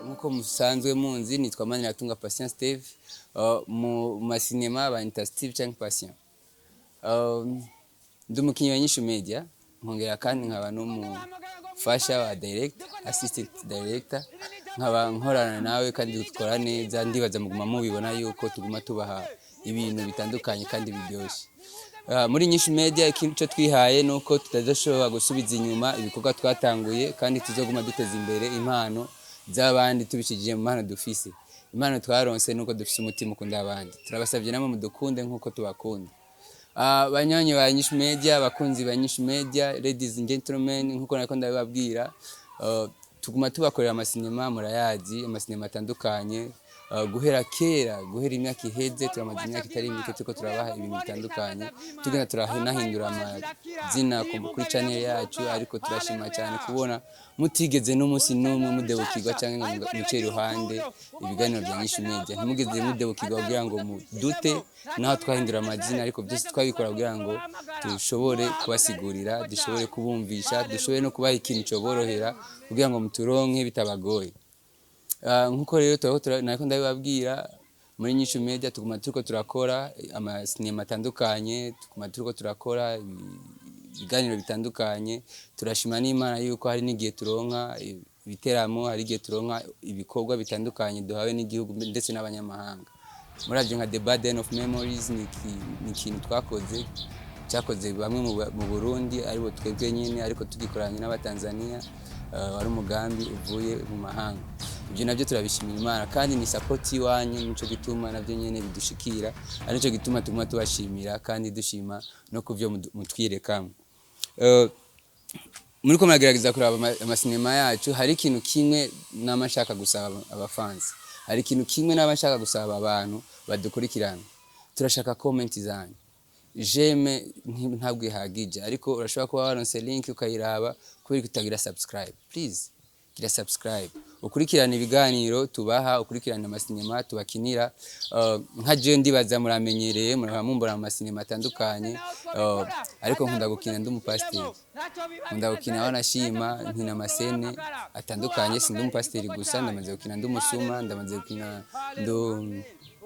Nkuko musanzwe munzi nitwa Maniratunga Patient Steve, mu masinema banyita Steve cyangwa Patient. Ndi umukinnyi wa Nyishu Media, nkongera kandi nkaba n'umufasha wa assistant director, nkaba nkorana nawe kandi dukora neza. Ndibaza muguma mubibona yuko tuguma tubaha ibintu bitandukanye kandi biryoshye. Muri Nyishu Media ikintu cyo twihaye nuko tutazashobora gusubiza inyuma ibikorwa twatanguye, kandi tuzoguma duteza imbere impano z'abandi tubishijije mu mpano dufise. Impano twaronse nuko dufise umutima ukunda abandi. Turabasavye namwe mudukunde nkuko tubakunda. Banywanyi ba Nyishu Media, bakunzi ba Nyishu Media, ladies and gentlemen, nkuko nako ndabibabwira, tuguma tubakorera amasinema murayazi, amasinema atandukanye, guhera kera, guhera imyaka iheze, turamaze imyaka itari mike tuko turabaha ibintu bitandukanye, tugenda turahinahindura amazina kuri channel yacu, ariko turashima cyane kubona mutigeze n'umunsi n'umwe mudebukirwa cyangwa ngo muce iruhande ibiganiro bya Nyishu Media. Ntimugeze mudebukirwa kugira ngo mudute naho twahindura amazina, ariko byose twabikora kugira ngo dushobore kubasigurira, dushobore kubumvisha, dushobore no kubaha ikintu cyoborohera kugira ngo muturonke bitabagoye. Nkuko rero nako ndabibabwira, muri Nyishu Media tuguma turiko turakora amasinema atandukanye, tuguma turiko turakora ibiganiro bitandukanye. Turashima n'Imana yuko hari n'igihe turonka ibiteramo, hari igihe turonka ibikorwa bitandukanye duhawe n'igihugu ndetse n'abanyamahanga. Muravye nka The Burden of Memories ni ikintu twakoze, cyakoze bamwe mu Burundi aribo twebwe nyine, ariko tugikoranye n'Abatanzania, wari umugambi uvuye mu mahanga. Ibyo nabyo turabishimira Imana, kandi ni support iwanyu, nico gituma nabyo nyene bidushikira, ari cyo gituma tuguma tubashimira kandi dushima no kuvyo mutwireka. Muri ko muragerageza kuraba amasinema yacu, hari ikintu kimwe namashaka gusaba abafans, hari ikintu kimwe namashaka gusaba abantu badukurikirana. Turashaka comment zanyu. Jeme ntabwo ihagije, ariko urashobora kuba waronse link ukayiraba kubera kutagira subscribe. Please gira subscribe, ukurikirana ibiganiro tubaha, ukurikirana amasinema tubakinira. Nka je ndibaza muramenyereye, muramumbora amasinema atandukanye, ariko nkunda gukina ndi umupasteri, nkunda gukina wanashima nkina amasene atandukanye. Sindi umupasteri gusa, ndamaze gukina ndi umusuma, ndamaze gukina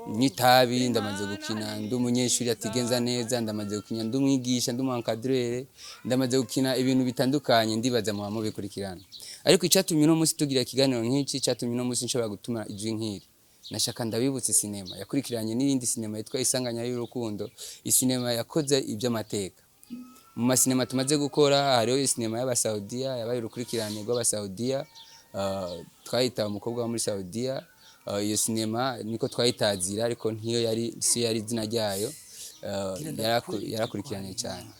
nitabi, ndamaze gukina ndi umunyeshuri atigenza neza, ndamaze gukina ndi umwigisha, ndi umuencadreur, ndamaze gukina ibintu bitandukanye. Ndibaza mu bikurikirana, ariko icyatumye no munsi tugira ikiganiro nk'iki, cyatumye no munsi nshobora gutuma ijwi nkiri. Nashaka ndabibutse sinema yakurikiranye n'indi sinema yitwa Isanganya y'urukundo, isinema yakoze iby'amateka. Mu masinema tumaze gukora hariho sinema y'Abasaudiya, yabaye urukurikirane rw'Abasaudiya, twayita umukobwa wo muri Saudiya. Iyo sinema niko twayitazira, ariko ntiyo yari izina ryayo, yarakurikiranye cyane.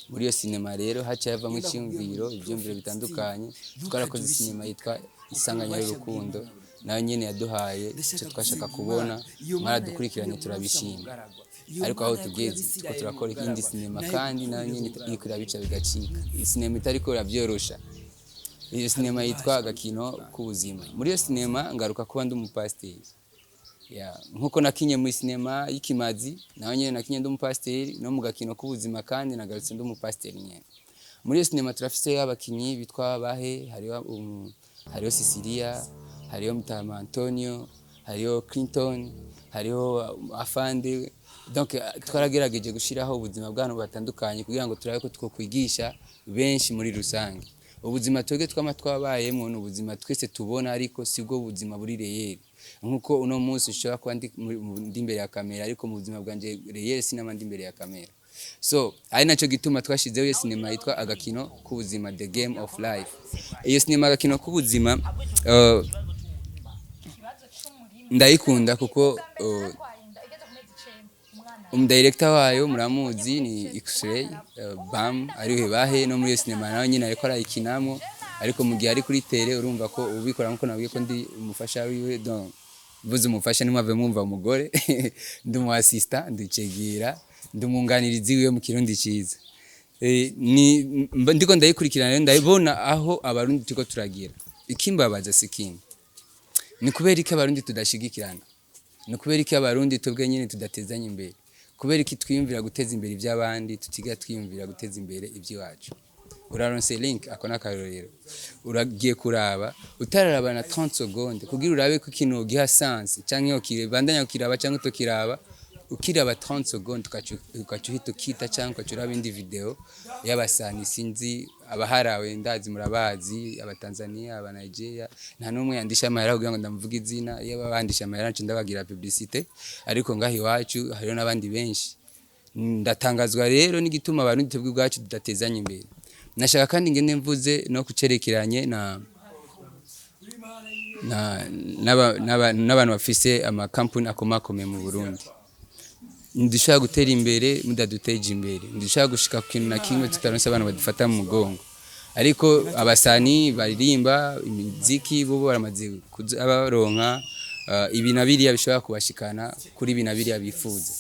Muri iyo sinema rero haca yavamo ibyumviro bitandukanye. Twarakoze sinema yitwa Isanganya y'urukundo, nayo nyene yaduhaye icyo twashaka kubona, mwaradukurikiranye turabishima. Ariko aho tugeze tuko turakora indi sinema, kandi nayo nyene iriko irabica bigacika. Sinema itariko irabyorosha. Iyo sinema yitwa Agakino k'ubuzima. Muri iyo sinema ngaruka kuba ndi umupasteri. Nkuko nakinye muri sinema y'Ikimazi, naho nyene nakinye ndi umupasteri, no mu Gakino k'ubuzima kandi nagarutse ndi umupasteri nyene. Muri iyo sinema turafise abakinyi bitwa Bahe, hariho Cecilia, hariho Mutama Antonio, hariho Clinton, hariho Afande. Donc twaragerageje gushiraho ubuzima bw'abantu batandukanye kugira ngo turabe ko twokwigisha benshi muri rusange. Ubuzima twege twabayemo ni ubuzima twese tubona, ariko sibwo buzima buri reyeri. Nkuko uno munsi ushobora kuba ndi imbere ya kamera, ariko mu buzima bwanje reyeri sinama ndi imbere ya kamera. So ari naco gituma twashizeho iyo sinema yitwa Agakino k'ubuzima, The Game of Life. Iyo sinema Agakino k'ubuzima ndayikunda kuko umudirector wayo muramuzi ni X-Ray Bam, ariwe Bahe. No muri iyo sinema nawe nyine ariko arayikinamo, ariko mu gihe ari kuri tele urumva ko ubikora nkuko nabwiye ko ndi umufasha wiwe. Donc vuze umufasha nimwave mwumva umugore ndi mu assistant, ndicegira, ndi umunganirizi wiwe mu Kirundi ciza. Ndiko ndayikurikirana, ndayibona aho abarundi tuko turagira. Ikimbabaza sikindi ni kubera iki abarundi tudashigikirana, ni kubera iki abarundi tubwe nyine tudatezanya imbere, kubera iki twiyumvira guteza imbere iby'abandi tutiga twiyumvira guteza imbere iby'iwacu. uraronse link akona karorero uragiye kuraba utararaba na 30 secondes kugira urabe ko ikintu giha sense canke ukibandanya ukiraba canke utokiraba ukiraba 30 secondes ukacuhita ukita canke ukacuraba indi video y'abasani sinzi abaharawe ndazi murabazi abatanzania aba Nigeria nta numwe yandisha amahera kugira ngo ndamuvuga izina y'abandisha amahera nce ndabagira publicité ariko ngahi iwacu hariho n'abandi benshi ndatangazwa rero n'igituma abantu twebwe bwacu tudatezanye imbere nashaka kandi ngene mvuze no kucerekeranye n'abantu bafise ama company akomakome mu Burundi ndishaka gutera imbere mudaduteje imbere ndishaka gushika ku kintu na kimwe tutaronse abantu badufata mu mugongo ariko abasani baririmba imiziki bo baramaze abaronka ibi nabiriya bishobora kubashikana kuri ibi nabiriya bifuza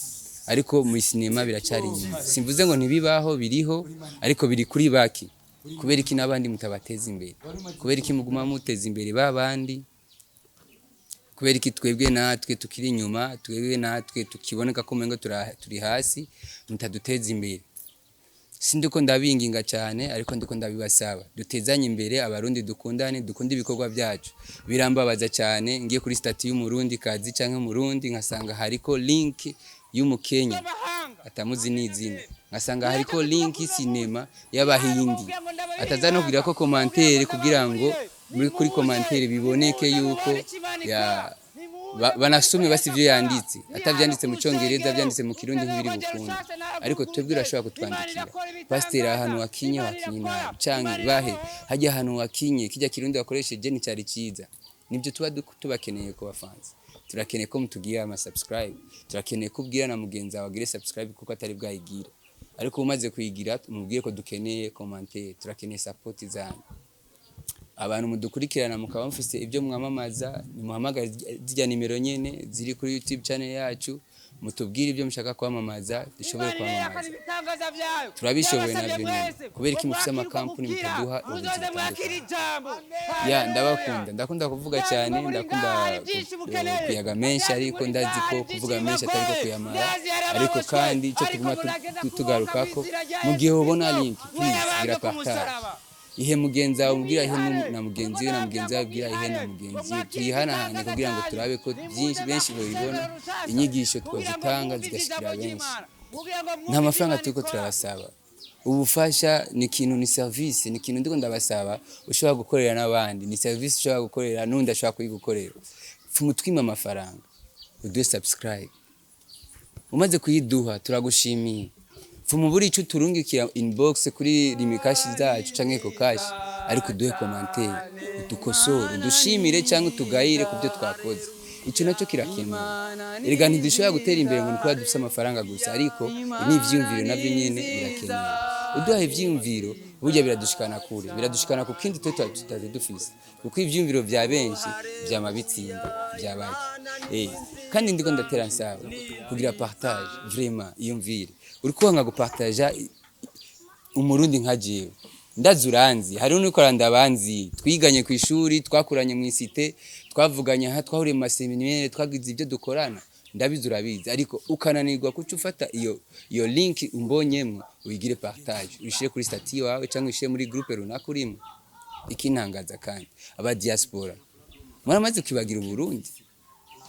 ariko mu sinema biracari inyuma simvuze ngo ntibibaho biriho ariko biri kuri baki kubera iki nabandi mutabateza imbere kubera iki muguma muteza imbere babandi kubera iki twebwe natwe tukiri inyuma twebwe natwe tukiboneka ko mengo turi hasi mutaduteza imbere sindiko ndabinginga cyane ariko ndiko ndabibasaba dutezanye imbere abarundi dukundane dukunda ibikorwa byacu birambabaza cyane ngiye kuri statut y'umurundi kazi canke umurundi nkasanga hariko link y'umukenya atamuzi n'izina nkasanga hariko link sinema y'abahindi ataza no kugira ko commentaire kugira ngo muri kuri commentaire biboneke yuko ya banasomye basivyo yanditse atavyanditse mu cyongereza byanditse mu kirundi nk'ibiri gukunda ariko twebwe urashobora kutwandikira pasteur ahantu wakinye nabi canke bahe hajya ahantu wakinye kijya kirundi wakoresheje ni cyari ciza nibyo tuba tubakeneye ko bafanze turakeneye ko mutugira ama subscribe turakeneye ko ubwira na mugenzi wawe agire subscribe kuko atari bwayigira ariko umaze kuyigira umubwiye ko dukeneye commentaire turakeneye support zanyu abantu mudukurikirana mukaba mufise ibyo mwamamaza nimuhamagara zijya nimero nyene ziri kuri YouTube channel yacu mutubwire ibyo mushaka kwamamaza dushobore kwamamaza turabishoboye nabyo nyene kubera iki mufise ama company mutaduha ya ndakunda kuvuga cyane ndakunda kuyaga menshi ariko ndazi ko kuvuga menshi atari ko kuyamara ariko kandi icyo tuguma tugarukako mu gihe ubona link please gira partage ihe mugenzi wawe ubwira ihe na mugenzi we na mugenzi wawe ubwira ihe na mugenzi we tuyihanahane kugira ngo turabe ko benshi babibona inyigisho twazitanga zigashikira benshi nta mafaranga turiko turabasaba ubufasha ni ikintu ni service ni ikintu ndiko ndabasaba ushobora gukorera n'abandi ni service ushobora gukorera n'undi ashobora kuyigukorera mutwima amafaranga uduhe subscribe umaze kuyiduha turagushimiye Fumuburi ico turungikira inbox kuri limikashi zacu canke ko kashi ariko duhe commentaire dukosore dushimire canke tugayire kubyo twakoze ico nacyo kirakenewe erega ntidushobora gutera imbere ngo nikuba dufise amafaranga gusa ariko n'ivyumviro navyo nyene birakenewe uduha ivyumviro burya biradushikana kure biradushikana ku kindi tutazi dufise kuko ivyumviro vya benshi vyamabitsinda byabaki kandi ndiko ndatera nsaba kugira partage vraiment iyumvire uriko nka gupartager umurundi nka jewe ndazuranzi hari unuko randabanzi twiganye ku ishuri twakuranye mu isite twavuganye ha twahuriye mu maseminaire twagize ibyo dukorana ndabizurabizi ariko ukananirwa kuco ufata iyo link umbonyemwe uyigire partage uyishire kuri statut yawe cyangwa uyishire muri groupe runaka urimo ikintangaza kandi aba diaspora mwaramaze kwibagira uburundi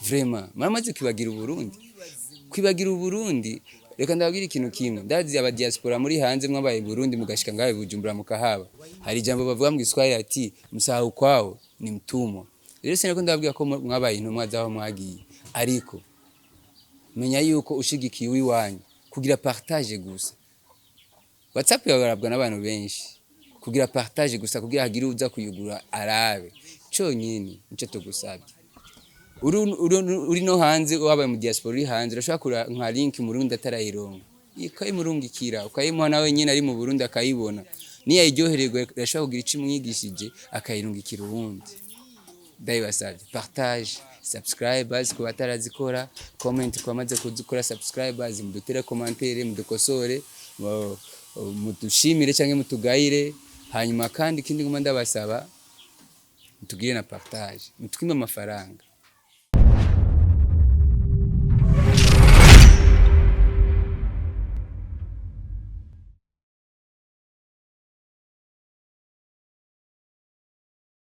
vraiment mwaramaze kwibagira uburundi reka ndababwira ikintu kimwe ndazi aba diaspora muri hanze mwabaye Burundi mugashika ngabe Bujumbura mukahaba hari ijambo bavuga mu Giswahili ati msahau kwao ni mtumwa rero sinako ndababwira ko mwabaye intumwa zaho mwagiye ariko menya yuko ushigikiye iwanyu kugira partage gusa WhatsApp yagarabwa n'abantu benshi kugira partage gusa kugira hagire uza kuyugura arabe cyonyine nico tugusabye uri no hanze wabaye mu diaspora uri hanze urashaka nka link mu Burundi atarayironka ikayimurungikira ukayimuha nawe nyine ari mu Burundi akayibona niya iryohererwa urashaka kugira ici mwigishije akayirungikira ubundi ndabasabye partage subscribers ku batarazikora comment kwamaze kuzikora subscribers mudutere commentaire mudukosore mudushimire cyangwa mutugayire hanyuma kandi ikindi ngoma ndabasaba mutugire na partage mutwime amafaranga